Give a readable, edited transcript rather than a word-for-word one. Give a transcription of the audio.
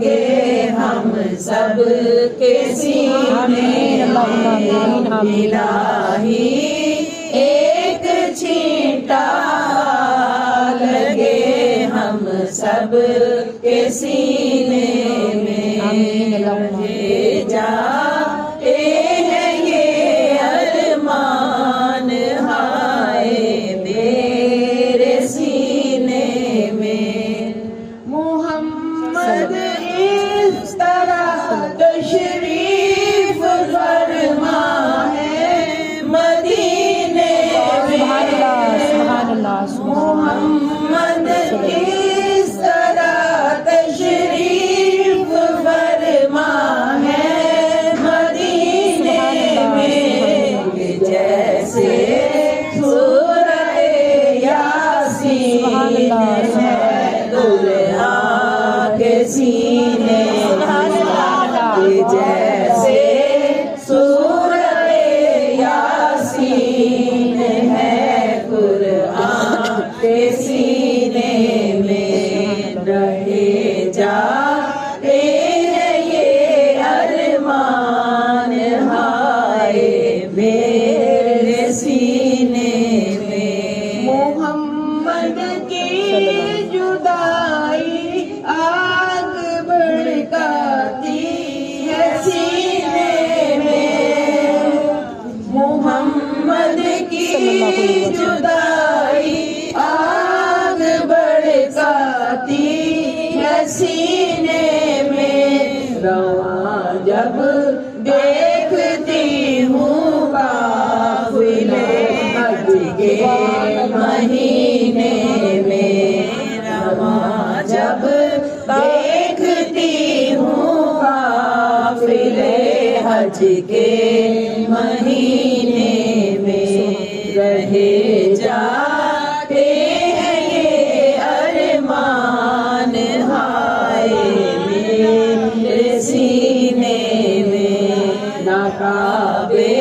لگے ہم سب کے سینے الہی ایک چھینٹا لگے ہم سب کے سینے میں رہے جاتے ہیں یہ ارمان ہائے میرے سینے میں محمد اس طرح تشریف فرما ہے مدینے میں محمد اس طرح تشریف فرما ہے مدینے میں جیسے سورہ یاسین ہے دلہا کے سینے جیسے سورہ یاسین ہے قرآن کے سینے میں رہے جاتے ہیں یہ ارمان ہائے میرے سینے میں محمد کی جدائی آگ بھڑکاتی ہے سینے میں محمد کی جدائی آگ بھڑکاتی ہے سینے میں رواں جب دیکھتی ہوں قافلے حج کے مہینے میں رواں جب دیکھتی ہوں قافلے حج کے مہینے میں رہے جاتے ہیں یہ ارمان ہائے میرے سینے میں نہ کعبے